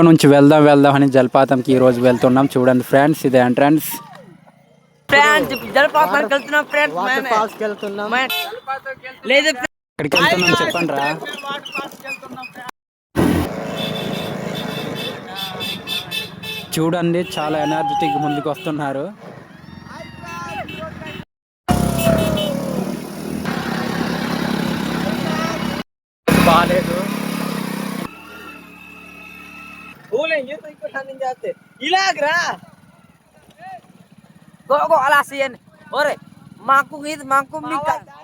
నుంచి వెళ్దాం వెళ్దాం అని జలపాతంకి ఈ రోజు వెళ్తున్నాం. చూడండి ఫ్రెండ్స్, ఇది ఎంట్రన్స్. జలపాతానికి వెళ్తున్నాం ఫ్రెండ్స్. లేదు ఎక్కడికి వెళ్తున్నాం చెప్పండి రా. చూడండి చాలా ఎనర్జెటిక్ ముందుకు వస్తున్నారు. బాలేదు.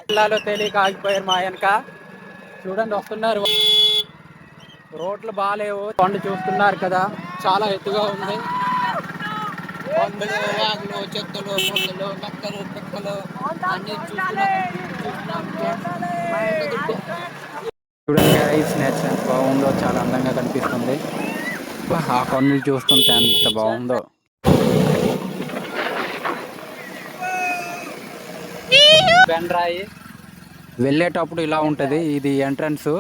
పిల్లలు తెలియక ఆగిపోయారు మా వెనక. చూడండి వస్తున్నారు. రోడ్లు బాగాలేవు. కొండ చూస్తున్నారు కదా, చాలా ఎత్తుగా ఉంది. కొండలు, వాగులు, చెత్తలు, పొట్టలు, నక్కలు, పిక్కలు అన్ని చూడండి గైస్, నేచర్ ఎంత బాగుందో, చాలా అందంగా కనిపిస్తుంది. ఆ కొండలు చూస్తుంటే ఎంత బాగుందో. బెండ్రాయి వెళ్ళేటప్పుడు ఇలా ఉంటది. ఇది ఎంట్రన్స్.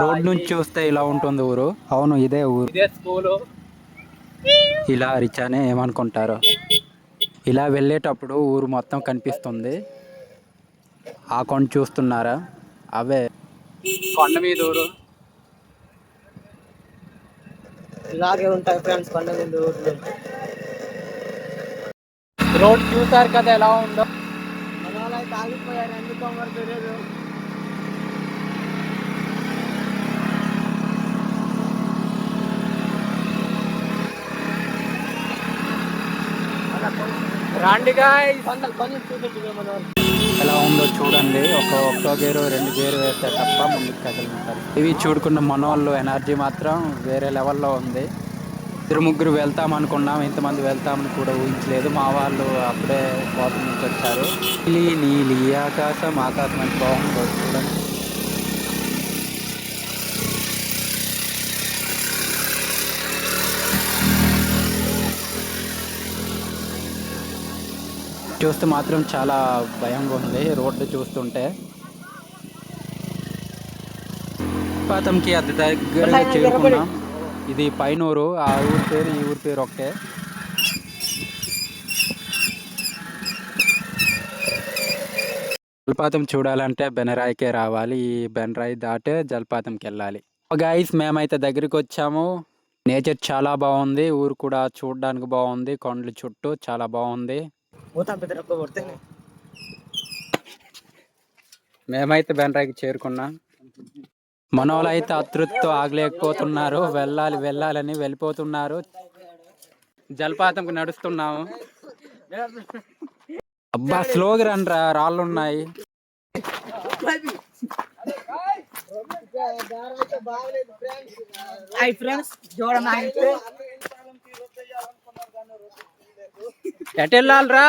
రోడ్ నుంచి చూస్తే ఇలా ఉంటుంది ఊరు. అవును, ఇదే ఊరు, ఇదే స్కూలు. ఇలా రిచానే ఏమనుకుంటారు. ఇలా వెళ్ళేటప్పుడు ఊరు మొత్తం కనిపిస్తుంది. ఆ కొండ చూస్తున్నారా, అవే కొండ మీద ఊరు. ఇలాగే ఉంటాయి ఫ్రెండ్స్ కొండ మీద ఊర్లు. రోడ్ చూసారు కదా ఎలా ఉందో. మనోళ్ళైతే ఆగిపోయారు, ఎందుకో మరి తెలియదు. రాండిగా కొంచెం చూపించు మనోళ్ళు ఎలా ఉందో చూడండి. ఒక్కో గేరు 2 గేరు వేస్తే తప్ప ముందుకు కదలుంటారు. ఇవి చూడుకున్న మనోళ్ళు ఎనర్జీ మాత్రం వేరే లెవెల్లో ఉంది. 2-3 వెళ్తాం అనుకున్నాం, ఇంతమంది వెళ్తామని కూడా ఊహించలేదు. మా వాళ్ళు అప్పుడే కోపం నుంచి వచ్చారు. నీలి ఆకాశం ఎంత బాగుందో చూడండి. చూస్తే మాత్రం చాలా భయంగా ఉంది రోడ్డు చూస్తుంటే. జలపాతంకి అతి దగ్గరగా చేరుకున్నాం. ఇది పైనూరు. ఆ ఊరి పేరు ఈ ఊరి పేరు ఒకటే. జలపాతం చూడాలంటే బెనరాయికే రావాలి. ఈ బెనరాయి దాటే జలపాతంకి వెళ్ళాలి. గైస్, మేమైతే దగ్గరికి వచ్చాము. నేచర్ చాలా బాగుంది. ఊరు కూడా చూడడానికి బాగుంది. కొండల చుట్టూ చాలా బాగుంది. మేమైతే బెనరాయికి చేరుకున్నాం. మనోళ్ళు అయితే అతృప్తితో ఆగలేకపోతున్నారు. వెళ్ళాలని వెళ్ళిపోతున్నారు. జలపాతంకి నడుస్తున్నాము. అబ్బా స్లోగా రండ్రా, రాళ్ళు ఉన్నాయి. ఎటు వెళ్ళాలరా?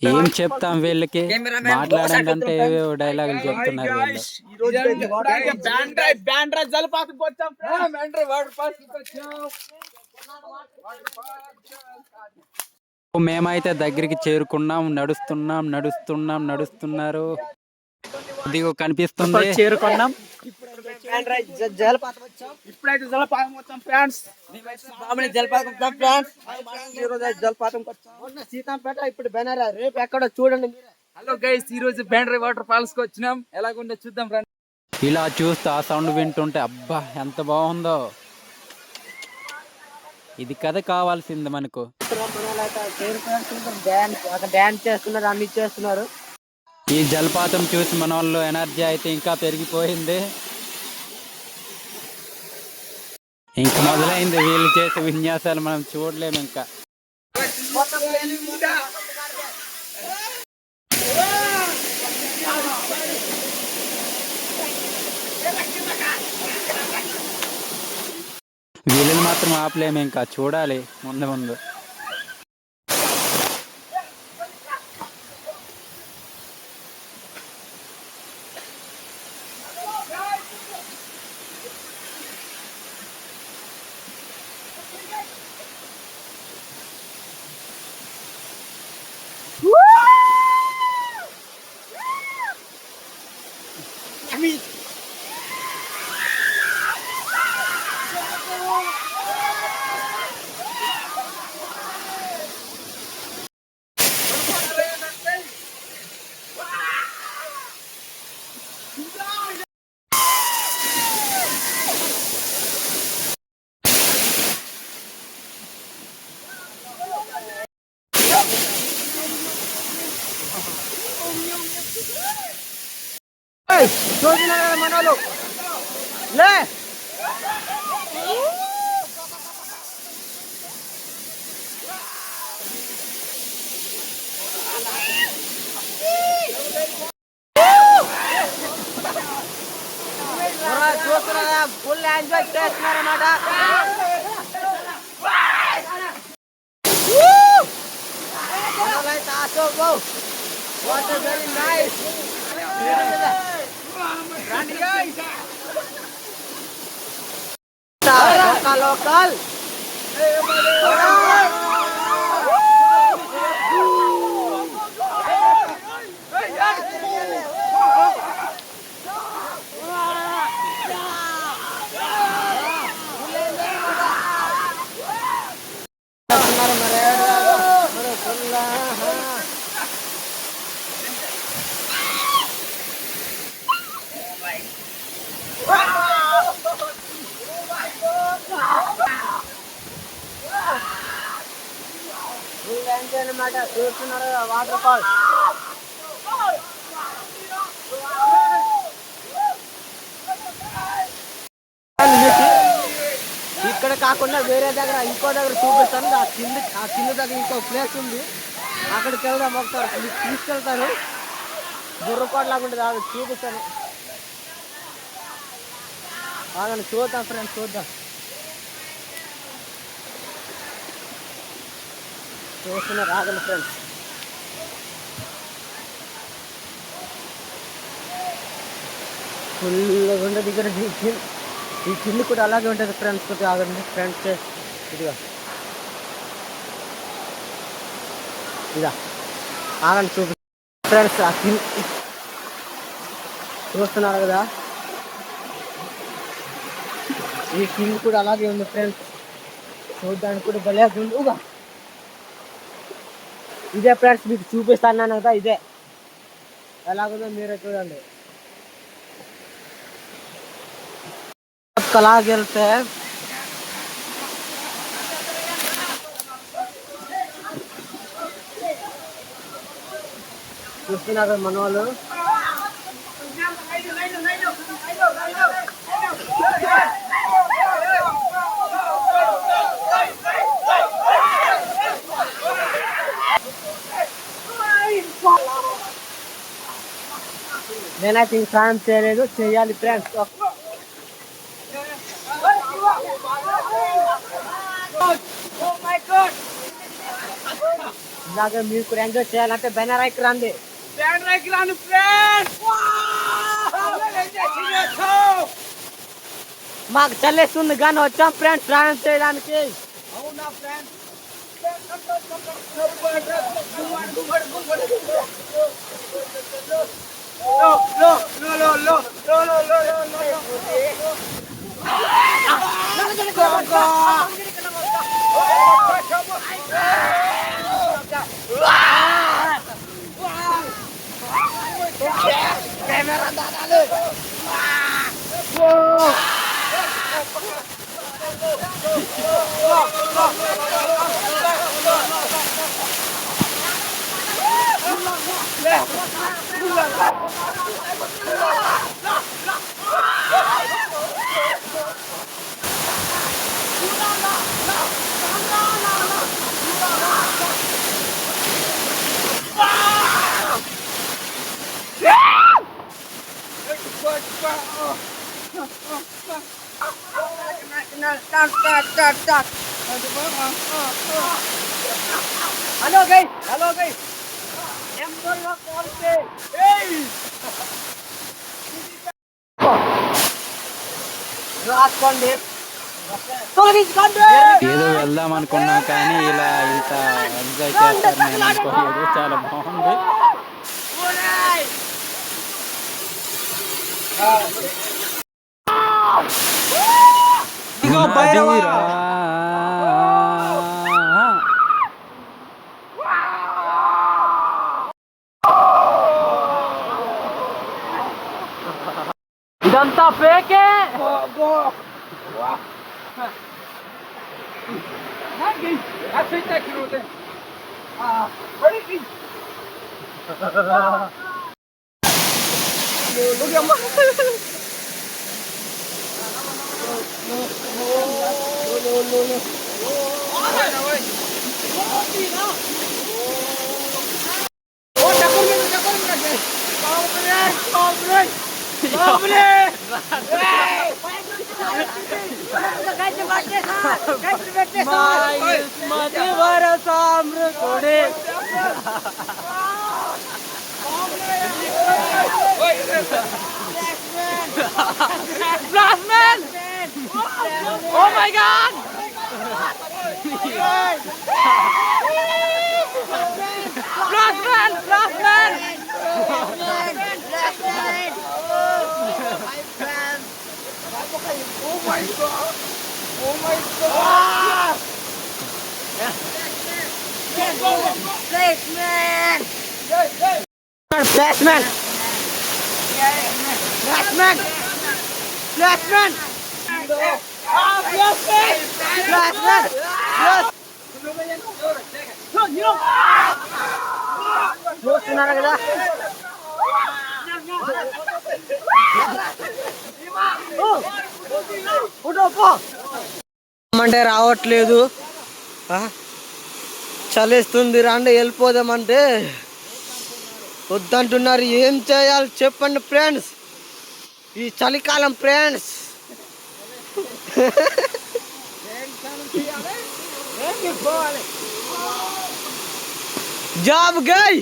ఏం చెప్తాం వీళ్ళకి, మాట్లాడండి అంటే ఏవేవో డైలాగులు చెప్తున్నారు వీళ్ళు. మేమైతే దగ్గరికి చేరుకున్నాం. నడుస్తున్నారు. ఇదిగో కనిపిస్తుంది, చేరుకున్నాం. ఇప్పుడైతే జలపాతం వచ్చాం ఫ్రెండ్స్. జలపాతం సీతంపేట, ఇప్పుడు బెనరా, రేపు ఎక్కడ చూడండి. హలో గైస్, ఈ రోజు బెండ్రై వాటర్ ఫాల్స్ కి వచ్చినాం. ఎలాగుందో చూద్దాం రండి. ఇలా చూస్తే ఆ సౌండ్ వింటుంటే అబ్బా ఎంత బాగుందో. ఇది కథ కావాల్సింది మనకు. డాన్స్ చేస్తున్నారు, అన్ని చేస్తున్నారు. ఈ జలపాతం చూసి మన వాళ్ళు ఎనర్జీ అయితే ఇంకా పెరిగిపోయింది. ఇంక మొదలైంది వీళ్ళు చేసే విన్యాసాలు మనం చూడలేము ఇంకా. వీళ్ళని మాత్రం ఆపలేము, ఇంకా చూడాలి ముందు. చూస్తున్నారు కదా మనోళ్ళు లే చూస్తున్నారా ఫుల్ ఎంజాయ్ చేస్తున్నారన్నమాట వాటర్ వెరీ నైస్ లోకల్ అన్నమాట చూస్తున్నారు వాటర్ ఫాల్ ఇక్కడ కాకుండా వేరే దగ్గర ఇంకో దగ్గర చూపిస్తాను ఆ కింద దగ్గర ఇంకో ప్లేస్ ఉంది అక్కడికి వెళ్దాం ఒకసారి తీసుకెళ్తాను బుర్రపాటు లాగా ఉంటుంది అది చూపిస్తాను ఆగండి చూద్దాం ఫ్రెండ్స్ చూద్దాం చూస్తున్నారు ఆగండి ఫ్రెండ్స్ ఫుల్గా ఉండదు ఇక్కడ ఈ కింది కూడా అలాగే ఉంటుంది ఫ్రెండ్స్ కొద్దిగా ఆగండి ఫ్రెండ్స్ ఇదిగా ఇదా ఆగండి చూపి ఫ్రెండ్స్ ఆ కింద చూస్తున్నారు కదా ఈ కింది కూడా అలాగే ఉంది ఫ్రెండ్స్ చూడడానికి కూడా భలే ఉంది ఇదే ఫ్రెండ్స్ మీకు చూపిస్తాను కదా ఇదే ఎలాగుందో మీరే చూడండి అలాగే వెళ్తే చూస్తున్నారు మన వాళ్ళు నేనైతే ఇంక సాయం చేయలేదు చేయాలి ఫ్రెండ్స్ ఇలాగే మీరు కూడా ఎంజాయ్ చేయాలంటే బెనరాయికి రండి మాకు చల్లేస్తుంది కానీ వచ్చాం ఫ్రెండ్స్ ప్రయాణం చేయడానికి అవునా ఫ్రెండ్స్ Halo guys, ఏదో వెళ్దాం అనుకున్నా కానీ ఇలా ఇంత ఎంజాయ్ చేస్తారు నేను అనుకోలేదు చాలా బాగుంది ఇదంతా ఫేకే Oh my god! Flashman! Flashman! Flashman! Flashman! చూస్తున్నారా కదా అంటే రావట్లేదు చలేస్తుంది రండి వెళ్ళిపోదామంటే వద్దంటున్నారు. ఏం చేయాలి చెప్పండి ఫ్రెండ్స్, ఈ చలికాలం ఫ్రెండ్స్. జాబ్ గై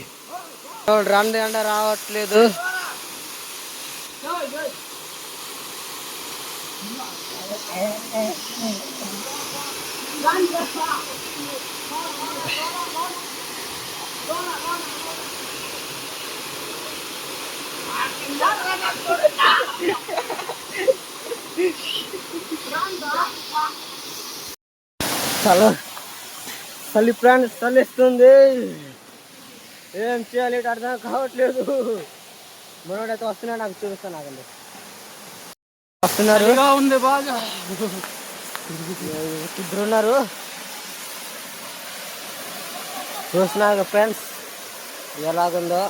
రండి అంటే రావట్లేదు. చలి ఫ్రెండ్స్, చలిస్తుంది. ఏం చేయాలి అర్థం కావట్లేదు. మనోడైతే వస్తున్నాడు, నాకు చూపిస్తాను. నాకండి వస్తున్నారు, ఉంది బాగా. ఇద్దరు ఉన్నారు చూస్తున్నారు ఫ్రెండ్స్ ఎలాగుందో.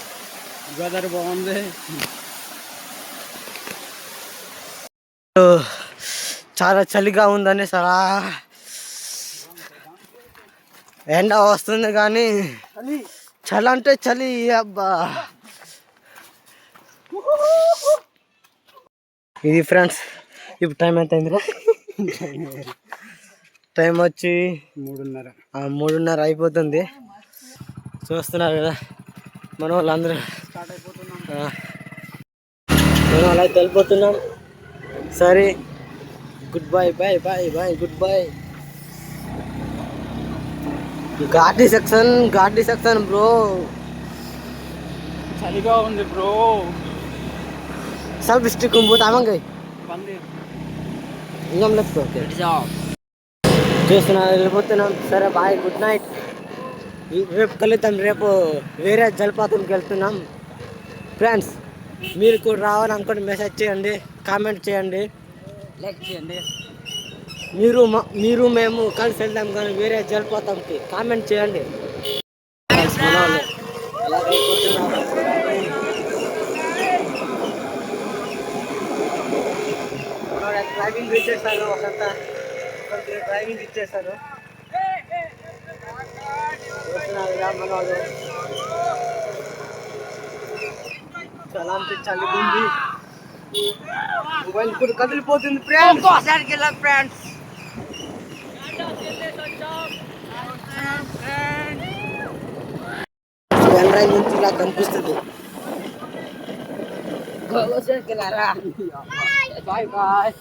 వెదర్ బాగుంది. చాలా చలిగా ఉందని సరా ఎండ వస్తుంది కానీ చలి అంటే చలి. అబ్బా ఇది ఫ్రెండ్స్ ఇప్పుడు టైం ఎంత అయిందిరా? టైం వచ్చి 3:30 అయిపోతుంది. చూస్తున్నారు కదా మన వాళ్ళందరూ. మనం అలా వెళ్ళిపోతున్నాం. సరే good bye, bye bye bye, good bye. ఘాటీ సెక్షన్ బ్రో, చలిగా ఉంది బ్రో. सब स्टिक को बहुत आवांगे ఇంగం లేపు చూస్తున్నా వెళ్ళిపోతున్నాం. సరే బాయ్, గుడ్ నైట్. రేపు కలుద్దాం. రేపు వేరే జలపాతంకి వెళ్తున్నాం ఫ్రెండ్స్. మీరు కూడా రావాలనుకోండి మెసేజ్ చేయండి, కామెంట్ చేయండి, లైక్ చేయండి. మీరు మేము కలిసి వెళ్దాం కానీ వేరే జలపాతంకి కామెంట్ చేయండి. డ్రైవింగ్ ఇచ్చేసారు, ఒకరికి డ్రైవింగ్ ఇచ్చేసారు. మనవాళ్ళు చాలా అంటే చలిగుంది. మొబైల్ కూడా కదిలిపోతుంది ఫ్రెండ్స్. పెన్ డ్రైవ్ నుంచి ఇలా కనిపిస్తుంది. Bye bye.